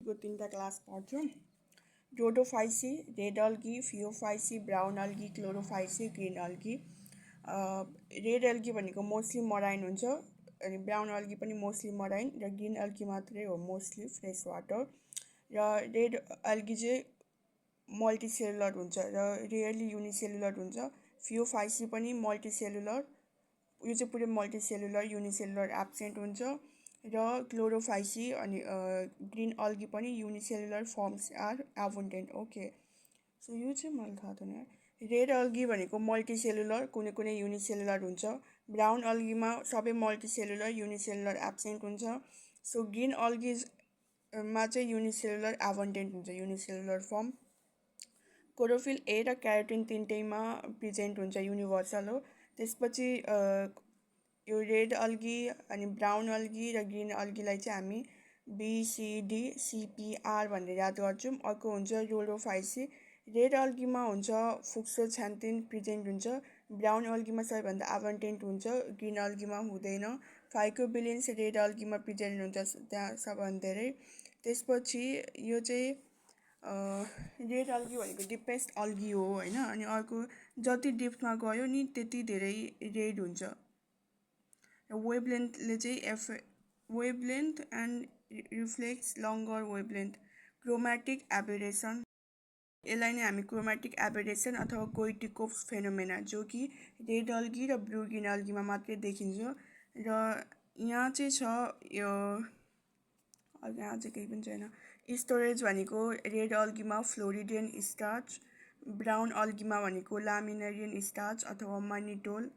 अल्गीको 3टा class पढ्छौँ। Rhodophyceae, red algae, Phaeophyceae, brown algae, Chlorophyceae, green algae. Red algae भनेको mostly marine हुन्छ, अनि brown algae पनि mostly marine, र ग्रीन अल्गी मात्रै हो मोस्टली फ्रेस वाटर। र रेड अल्गी चाहिँ मल्टिसेलुलर हुन्छ र रेयरली युनिसेलुलर हुन्छ। फियोफाइसी पनि मल्टिसेलुलर, यो चाहिँ पुरै मल्टिसेलुलर, युनिसेलुलर एब्सेन्ट हुन्छ। र क्लोरोफाइसी अनि ग्रीन अल्गी पनि unicellular forms are abundant. Okay, so यो चाहिँ मलाई थाहा थिएन। रेड अल्गी भनेको मल्टिसेलुलर, कुनै कुनै युनिसेलुलर हुन्छ। ब्राउन अल्गीमा सबै मल्टिसेलुलर, युनिसेलुलर एब्सेन्ट हुन्छ। सो ग्रीन अल्गीमा चाहिँ युनिसेलुलर एबन्डेन्ट हुन्छ, युनिसेलुलर फर्म। क्लोरोफिल ए र क्यारोटिन तिनटैमा प्रेजेन्ट हुन्छ, युनिभर्सल हो। त्यसपछि यो रेड अल्गी अनि ब्राउन अल्गी र ग्रीन अल्गीलाई चाहिँ हामी BCD CPR भनेर याद गर्छौँ। अर्को हुन्छ रोडोफाइसी। रेड अल्गीमा हुन्छ फुक्सोक्सान्थिन प्रेजेन्ट हुन्छ, ब्राउन अल्गीमा सबैभन्दा एबन्डेन्ट हुन्छ, ग्रीन अल्गीमा हुँदैन। फाइकोबिलिन्स रेड अल्गीमा प्रेजेन्ट हुन्छ त्यहाँ सबभन्दा धेरै। त्यसपछि यो चाहिँ रेड अल्गी भनेको डिपेस्ट अल्गी हो होइन। अनि अर्को जति डिप्थमा गयो नि त्यति धेरै रेड हुन्छ। वेभलेन्थले चाहिँ wavelength and reflex longer wavelength. Chromatic aberration, यसलाई नै हामी क्रोमेटिक एबेरेसन अथवा कोइटिकोप्स फेनोमेना, जो कि रेड अल्गी र ब्लू ग्रीन अल्गीमा मात्रै देखिन्छ। र यहाँ चाहिँ छ यो यहाँ चाहिँ केही पनि छैन। स्टोरेज भनेको रेड अल्गीमा फ्लोरिडियन स्टार्च, ब्राउन अल्गीमा भनेको लामिनेरियन स्टार्च अथवा मानिटोल,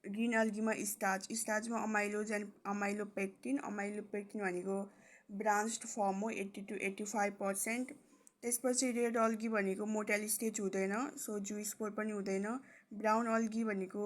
ग्रीन अल्गीमा स्टार्चमा अमाइलोज एन्ड अमाइलोपेक्टिन भनेको ब्रान्च्ड फर्म हो 80 to 85%। त्यसपछि रेड अल्गी भनेको मोटाइल स्टेज हुँदैन, सो जुइस्पोर पनि हुँदैन। ब्राउन अल्गी भनेको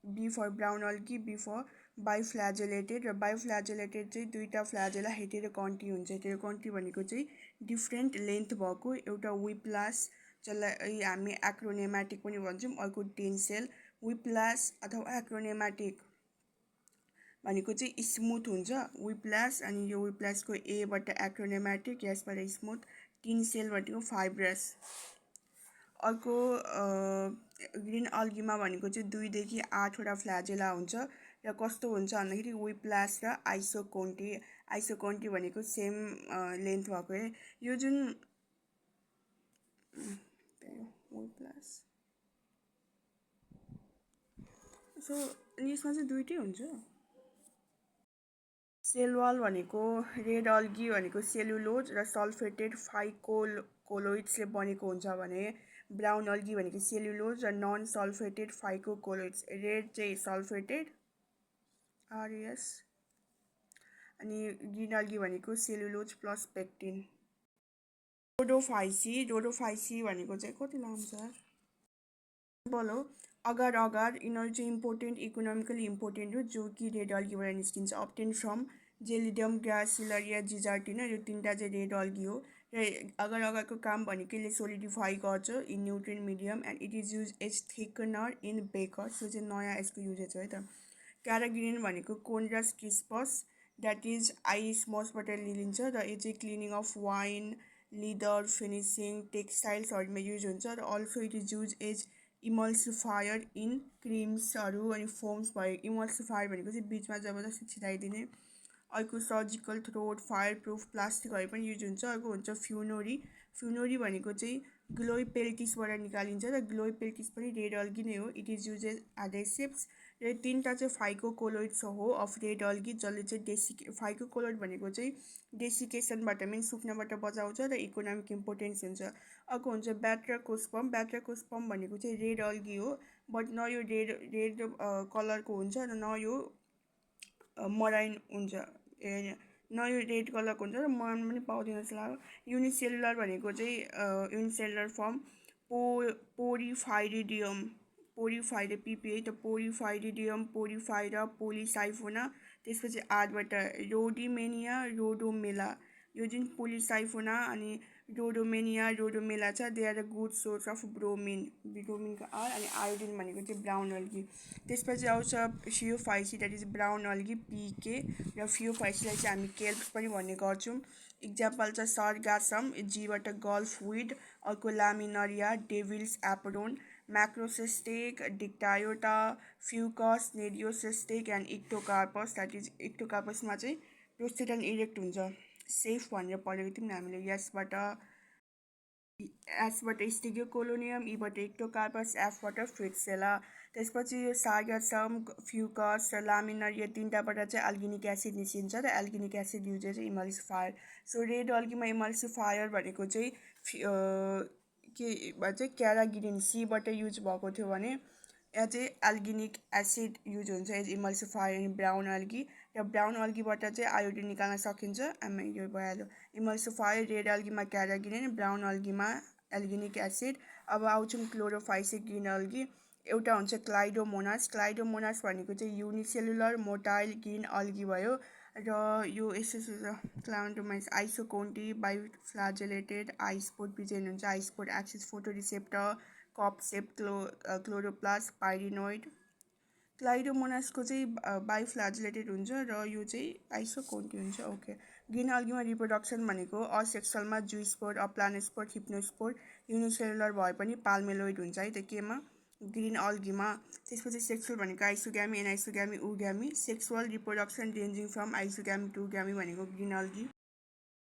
B for brown algae, B for biflagellated, र बाइफ्ल्याजेलेटेड चाहिँ दुईवटा फ्ल्याजेला हेटेरोकन्टी हुन्छ। हेटेरोकन्टी भनेको चाहिँ डिफ्रेन्ट लेन्थ भएको एउटा विप्लास, जसलाई हामी एक्रोनेमेटिक पनि भन्छौँ। अर्को टेन्सेल। विप्लास अथवा एक्रोनेमेटिक भनेको चाहिँ स्मुथ हुन्छ विप्लास, अनि यो विप्लासको एबाट एक्रोनेमेटिक, यसबाट स्मुथ। टेन्सेल भनेको फाइब्रस। अर्को ग्रीन अल्गीमा भनेको चाहिँ 2 देखि 8वटा फ्ल्याजेला हुन्छ, र कस्तो हुन्छ भन्दाखेरि विप्लास र आइसोकोन्टी भनेको सेम लेन्थ भएको है। यो जुन विप्लास, सो यसमा चाहिँ दुइटै हुन्छ। सेल वाल भनेको रेड अल्गी भनेको सेलुलोज र सल्फेटेड फाइकोलोइड्सले बनेको हुन्छ भने ब्राउन अल्गी भनेको सेलुलोज र नन सल्फेटेड फाइकोलोइड्स। रेड चाहिँ सल्फेटेड RES, अनि ग्रीन अल्गी भनेको सेलुलोज प्लस पेक्टिन। रोडोफाइसी भनेको चाहिँ कति लामो छ सिम्पल हो। अगार यिनीहरू चाहिँ इम्पोर्टेन्ट, इकोनोमिकली इम्पोर्टेन्ट हो, जो कि रेड अल्गीबाट निस्किन्छ। अब्टेन फ्रम जेलिडियम ग्रासिलरिया जिजार्टिना, यो 3टा चाहिँ रेड अल्गी हो। र अगारको काम भनेको यसले सोलिडिफाई गर्छ in nutrient medium and it is use as thickener in baker, so चाहिँ नयाँ यसको युजेज हो है त। क्याराग्रिन भनेको कोन्ड्रस क्रिस्पस, द्याट इज आइस्मसबाट लिइन्छ, र यो चाहिँ cleaning of wine, leather, finishing, टेक्सटाइल्सहरूमा युज हुन्छ। र also it is use as emulsifier in क्रिम्सहरू अनि फोम्स भयो। इमल्सिफायर भनेको चाहिँ बिचमा जबरजस्ती छिटाइदिने। अर्को सर्जिकल थ्रोट, फायर प्रुफ प्लास्टिकहरू पनि युज हुन्छ। अर्को हुन्छ फ्युनोरी भनेको चाहिँ ग्लोइ पेल्टिसबाट निकालिन्छ, र ग्लोइ पेल्टिस पनि रेड अल्गी नै हो। It is use as adhesives. र 3टा चाहिँ फाइकोकोलोइड्स हो अफ रेड अल्गी, जसले चाहिँ फाइकोकोलोइड भनेको चाहिँ डेसिकेसनबाट मिन्स सुक्नबाट बचाउँछ र इकोनोमिक इम्पोर्टेन्स हुन्छ। अर्को हुन्छ ब्याट्राकोस्पम भनेको चाहिँ रेड अल्गी हो, बट न यो रेड कलरको हुन्छ र न यो मराइन हुन्छ, न यो रेड कलरको हुन्छ र मराइन पनि पाउँदैन जस्तो लाग्यो। युनिसेलुलर भनेको चाहिँ युनिसेलुलर फर्म पोरिफाइरिडियम, PPA त पोरिफाइरिडियम, पोरिफाइरा, पोलिसाइफोना। त्यसपछि आठबाट रोडिमेनिया, रोडोमेला, यो जुन पोलिसाइफोना अनि रोडोमेनिया रोडोमेला छ they are a good source of ब्रोमिनको आर अनि आयोडिन भनेको चाहिँ ब्राउन अल्गी। त्यसपछि आउँछ Phaeophyceae that is brown algae पिके र फियोफाइसीलाई चाहिँ हामी केल्प्स पनि भन्ने गर्छौँ। इक्जाम्पल छ सर्गासम जीबाट गल्फ विड, अर्को लामिनरिया, डेभिल्स एपरोन, म्याक्रोसिस्टिक, डिक्टायोटा, फ्युकस, नेडियोसिस्टिक एन्ड इक्टोकार्पस द्याट इज इक्टोकार्पसमा चाहिँ प्रोस्टेटन इरेक्ट हुन्छ। सेफ भनेर पढेको थियौँ नि हामीले। एसबाट स्टिगियोकोलोनियम, ईबाट इक्टोकार्पस, एफबाट फ्रिट्सेला। त्यसपछि यो सार्गासम, फ्युकस र लामिनर यो तिनवटाबाट चाहिँ एल्गिनिक एसिड निस्किन्छ र एल्गिनिक एसिड युज चाहिँ इमल्सिफायर। सो रेड अल्गीमा इमल्सिफायर भनेको चाहिँ के भन्छ क्यारागिरिन सीबाट युज भएको थियो भने यहाँ चाहिँ एल्गिनिक एसिड युज हुन्छ as emulsifier in brown algae र ब्राउन अल्गीबाट चाहिँ आयोडिन निकाल्न सकिन्छ। यो भइहाल्यो इमल्सिफायर। रेड अल्गीमा क्यारागिरिन, ब्राउन अल्गीमा एल्गिनिक एसिड। अब आउँछौँ क्लोरोफाइसिक ग्रिन अल्गी। एउटा हुन्छ क्लाइडोमोनास। क्लाइडोमोनास भनेको चाहिँ युनिसेलुलर मोटाइल ग्रिन अल्गी भयो र यो यस्तो क्लाइडोमोनास आइसोकोन्टी बाइफ्लाजेलेटेड आइस्पोर प्रेजेन्ट हुन्छ। आइस्पोर एक्सिस फोटोरिसेप्टर कप सेप क्लोरोप्लास्ट पाइरिनोइड। क्लाइडोमोनासको चाहिँ बाइफ्लाजेलेटेड हुन्छ र यो चाहिँ आइसोकोन्टी हुन्छ। ओके। ग्रिन अल्गीमा रिप्रोडक्सन भनेको असेक्सुअलमा जुइस्पोर, अप्लानोस्पोर, हिप्नोस्पोर, युनिसेलुलर भए पनि पाल्मेलोइड हुन्छ है त केमा ग्रिन अल्गीमा। त्यसपछि सेक्सुअल भनेको आइसोग्यामी, एनाइसोग्यामी, उग्यामी। सेक्सुअल रिप्रोडक्सन रेन्जिङ फ्रम आइसोग्यामी टु ग्यामी भनेको ग्रिन अल्गी।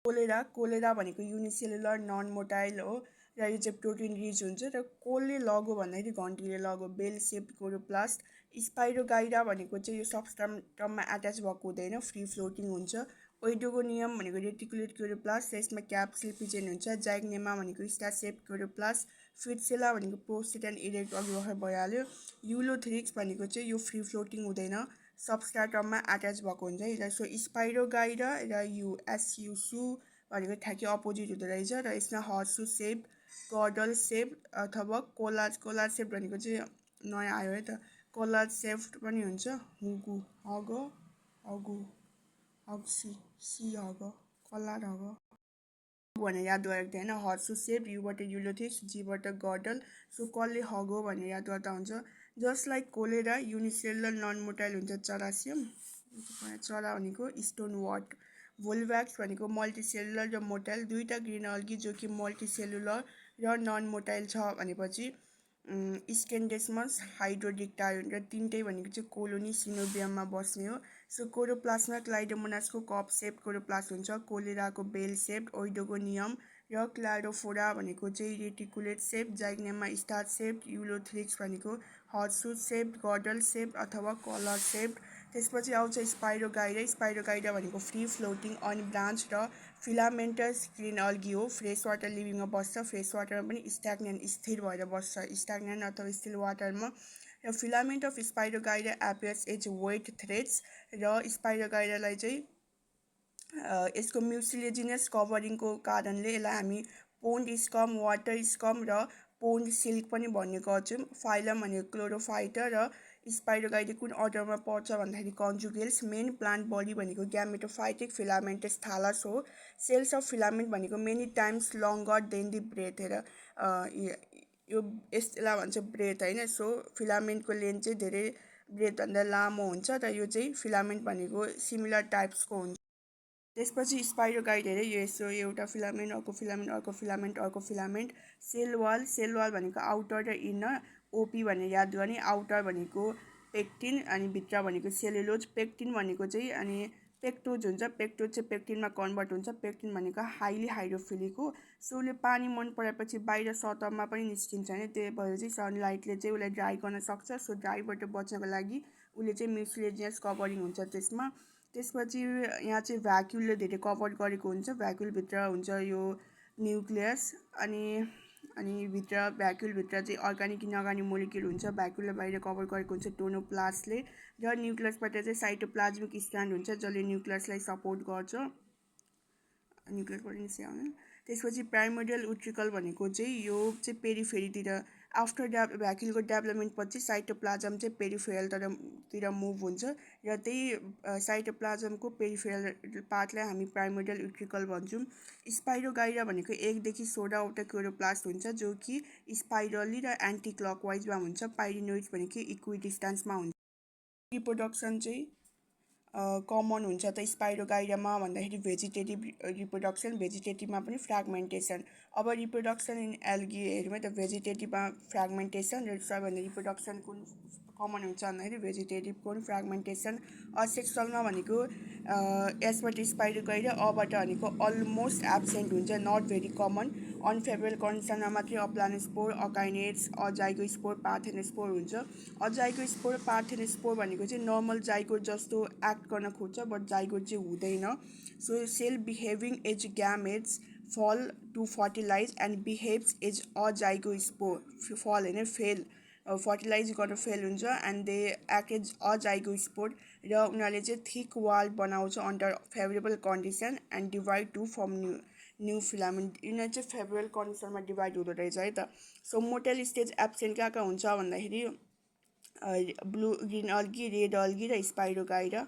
कोलेरा भनेको युनिसेलुलर नन मोटाइल हो र यो चाहिँ प्रोटिन रिच हुन्छ र कोलले लगो भन्दाखेरि घन्टीले लगो बेल सेप्ड क्लोरोप्लास्ट। स्पाइरोगाइरा भनेको चाहिँ यो सबस्ट्रममा एट्याच भएको हुँदैन, फ्री फ्लोटिङ हुन्छ। ओइडोगोनियम भनेको रेटिकुलेट क्लोरोप्लास्ट र यसमा क्याप्सुल प्रेजेन्ट हुन्छ। जाइग्नेमा भनेको स्टार सेप्ड क्लोरोप्लास्ट। फ्रिट्सेला भनेको प्रोस्टेट एन्ड इरेक्ट अघि भर्खर भइहाल्यो। युलोथ्रिक्स भनेको चाहिँ यो फ्री फ्लोटिङ हुँदैन, सबस्ट्राटममा एट्याच भएको हुन्छ है। सो स्पाइरोगाइरा र एसयु भनेको ठ्याक्कै अपोजिट हुँदो रहेछ र यसमा हर्सु सेप, गडल सेप अथवा कोला सेप भनेको चाहिँ नयाँ आयो है त। कोला सेप्ट पनि हुन्छ। कलार हग भनेर याद गरेको थिएँ होइन। हर्सु सेप, युबाट युलोथिक्स, जीबाट गडल। सो कसले हगो भनेर याद गर्दा हुन्छ। Just like cholera unicellular non motile हुन्छ चरासियम, चरा भनेको स्टोन वाट। भोल्भ्याक्स भनेको मल्टिसेलुलर र मोटाइल दुईवटा ग्रिन अल्गी जो कि मल्टिसेलुलर र नन मोटाइल छ भनेपछि स्केन्डेस्मस, हाइड्रोडिक्टायोन र तिनटै भनेको चाहिँ कोलोनी सिनोबियममा बस्ने हो। सो कोरोप्लास्टमा क्लाइडोमोनासको कप सेप कोरोप्लास्ट हुन्छ, कोलेराको बेल सेप, ओइडोगोनियम र क्लारोफोरा भनेको चाहिँ रेटिकुलेट सेप, जाइग्नेमा स्टार सेप, युलोथ्रिक्स भनेको हर्सु सेप, गडल सेप अथवा कलर सेप। त्यसपछि आउँछ स्पाइरोगाइरा। स्पाइरोगाइरा भनेको फ्री फ्लोटिङ अनब्रान्च र फिलामेन्टस ग्रिन अल्गी हो। फ्रेस वाटर लिभिङमा बस्छ, फ्रेस वाटरमा पनि स्ट्याग्नेन्ट स्थिर भएर बस्छ, स्ट्याग्नेन्ट अथवा स्टिल वाटरमा। र filament of spirogyra appears as wet threads र स्पाइरोगाइरालाई चाहिँ यसको म्युसिलेजिनस कभरिङको कारणले यसलाई हामी पोन्ड स्कम, वाटर स्कम र पोन्ड सिल्क पनि भन्ने गर्छौँ। फाइलम भनेको क्लोरोफाइटा र स्पाइरोगाइरा कुन अर्डरमा पर्छ भन्दाखेरि कन्जुगेल्स। मेन प्लान्ट बडी भनेको ग्यामेटोफाइटिक फिलामेन्टस थालस हो। सेल्स अफ फिलामेन्ट भनेको many times longer than the breadth हेर यो यसलाई भन्छ ब्रेथ होइन। सो फिलामेन्टको लेन्थ चाहिँ धेरै ब्रेथभन्दा लामो हुन्छ र यो चाहिँ फिलामेन्ट भनेको सिमिलर टाइप्सको हुन्छ। त्यसपछि स्पाइरोगाइड हेऱ्यो यो यसो एउटा फिलामेन्ट, अर्को फिलामेन्ट, अर्को फिलामेन्ट, अर्को फिलामेन्ट। सेल वाल भनेको आउटर र इनर। ओपी भनेर याद गर्ने। आउटर भनेको पेक्टिन अनि भित्र भनेको सेलुलोज। पेक्टिन भनेको चाहिँ अनि पेक्टोज हुन्छ, पेक्टोज चाहिँ पेक्टिनमा कन्भर्ट हुन्छ। पेक्टिन भनेको हाइली हाइड्रोफिलिक हो। सो उसले पानी मन परेपछि बाहिर सतहमा पनि निस्किन्छ होइन, त्यही भएर चाहिँ सनलाइटले चाहिँ उसलाई ड्राई गर्न सक्छ। सो ड्राईबाट बच्नको लागि उसले चाहिँ म्युसिलेजियस कभरिङ हुन्छ त्यसमा। त्यसपछि यहाँ चाहिँ भ्याक्युलले धेरै कभर गरेको हुन्छ। भ्याक्युलभित्र हुन्छ यो न्युक्लियस अनि भित्र भ्याक्युलभित्र चाहिँ अर्गानिक इनअर्गानिक मोलिक्युल हुन्छ। भ्याक्युलले बाहिर कभर गरेको हुन्छ टोनोप्लास्टले र न्युक्लियसबाट चाहिँ साइटोप्लाज्मिक स्ट्यान्ड हुन्छ जसले न्युक्लियसलाई सपोर्ट गर्छ। न्युक्लियसबाट निस्किआउने त्यसपछि प्राइमोडियल उट्रिकल भनेको चाहिँ यो चाहिँ पेरिफेरीतिर आफ्टर भ्याक्युलको डेभलपमेन्ट पछि साइटोप्लाजम चाहिँ पेरिफेरलतिर मुभ हुन्छ र त्यही साइटोप्लाजमको पेरिफेरल पार्टलाई हामी प्राइमोडियल उट्रिकल भन्छौँ। स्पाइरोगाइरा भनेको 1 देखि 16वटा क्लोरोप्लास्ट हुन्छ जो कि स्पाइरली र एन्टी क्लकवाइजमा हुन्छ। पाइरिनोइड्स भनेको इक्विडिस्टेन्समा हुन्छ। रिप्रोडक्सन चाहिँ कमन हुन्छ त स्पाइरोगाइरामा भन्दाखेरि भेजिटेटिभ रिप्रोडक्सन, भेजिटेटिभमा पनि फ्र्यागमेन्टेसन। अब रिप्रोडक्सन इन एल्गी हेरौँ त भेजिटेटिभमा फ्र्यागमेन्टेसन र सबैभन्दा रिप्रोडक्सन कुन कमन हुन्छ भन्दाखेरि भेजिटेटिभको पनि फ्र्यागमेन्टेसन। असेक्सुअलमा भनेको यसबाट स्पाइरोगाइरा, अबाट भनेको अलमोस्ट एब्सेन्ट हुन्छ, नट भेरी कमन। अनफेभरेबल कन्डिसनमा मात्रै अप्लानोस्पोर, अकाइनेट्स, अजाइगोस्पोर, पार्थेनोस्पोर हुन्छ। अजाइगोस्पोर पार्थेनोस्पोर भनेको चाहिँ नर्मल जाइगोट जस्तो एक्ट गर्न खोज्छ बट जाइगोट चाहिँ हुँदैन। So cell behaving as gametes fall to fertilize and behaves as azygospore, fall होइन फेल, फर्टिलाइज गर्न फेल हुन्छ and they act as azygospore र उनीहरूले चाहिँ थिक वाल बनाउँछ under favourable condition and divide to form new filament. यिनीहरू चाहिँ favourable कन्डिसनमा divide हुँदो रहेछ है त। सो मोटेल स्टेज एब्सेन्ट कहाँ कहाँ हुन्छ भन्दाखेरि blue green algae, red algae र स्पाइरोगाइरा।